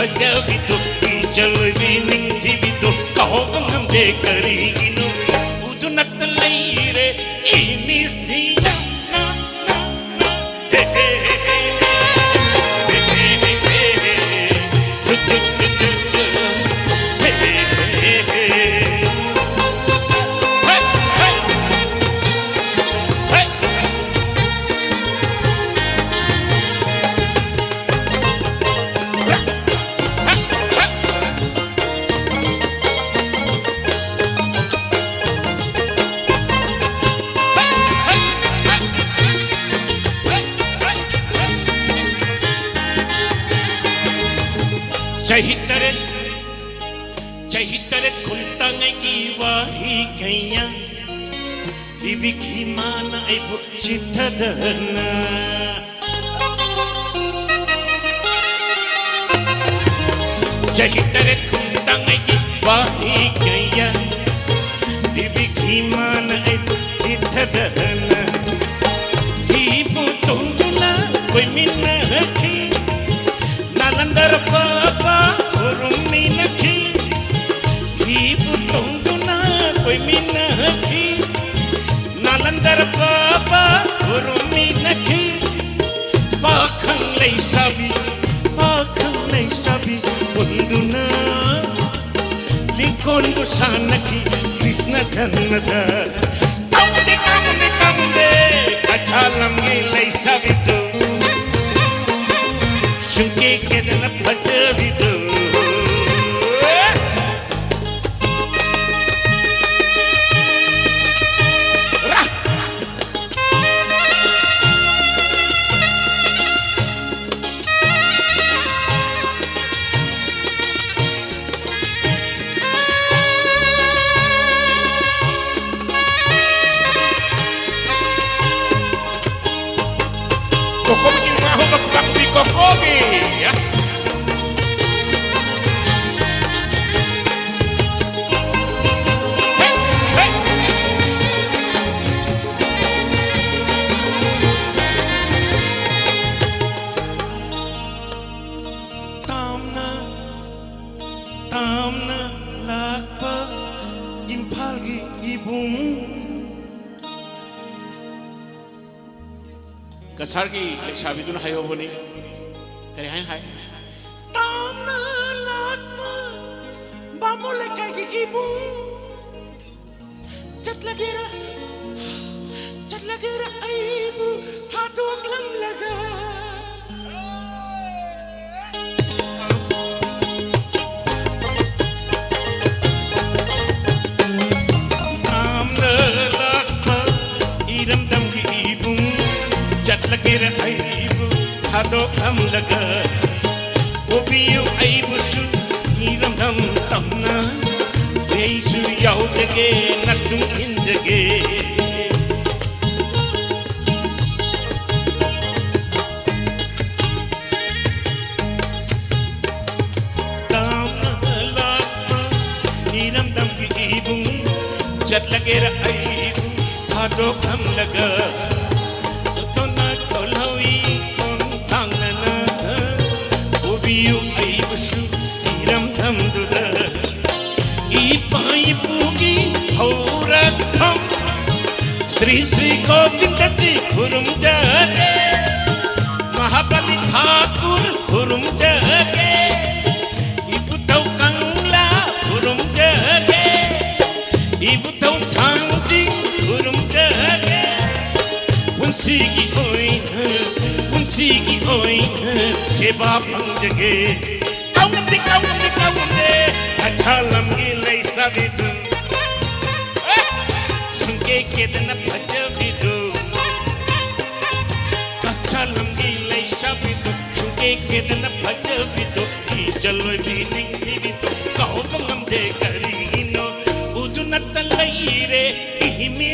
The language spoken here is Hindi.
ಭಜವಿತು ಈ ಜಲವಿ ನಿಂಜಿವಿತು ಕಹೋಗಂದೆ ಕರಿಗಿನು ಉದು ನತ್ತಲೈರೆ ಈ ಮಿಸಿಯ चहितरे खुलतांगी वाही कैया दिविखी मान ऐबो चिठदना चहितरे खुलतांगी वाही कैया दिविखी मान ऐबो चिठदना ही पुतुंगला कोई मिन्ना हकी नालंदर पापा उरुमी नखी ही पुतुंगना कोई मिन्ना हकी नालंदर पापा उरुमी नखी पाखंग लई साबी उंदुना लिकोन बुसानकी कृष्ण जन्नद कामुदे अचालंगी लई साबी तो शुके के दिन भजविदु Kokogi ya tamna lakpa impalgi ibum kasargi sabidun hayoboni kare hai tamna lakpa bamule kagi ibu chat lagera ibu thatu aklam laga tamna lakpa iram dam gi ibu chat lagera ibu thatu aklam laga obiu ibu su iram dam tamna eisu yaudage natum injage चट लगे रही थाटो कम लगा तो ना कोलवी कोन थांगना ओबियु आई बसु इरम धम दुद ई पाई पूगी हौरथम श्री श्री गोविंद जी खुरुम जगे महाबली ठाकुर खुरुम जगे इबुतौ कंगला खुरुम जगे इबुतौ थांजी खुरुम जगे उनसीगी ओई सेवा पंजगे काउंदे अच्छा लम्गी लई सबिदु सुनके केदन भजबिदु अच्छा लम्गी लई सबिदु सुनके केदन भजबिदु ई जलोय भी निंगिबिदु कहो बंगम दे करीनो उदुनत लईरे इहिमी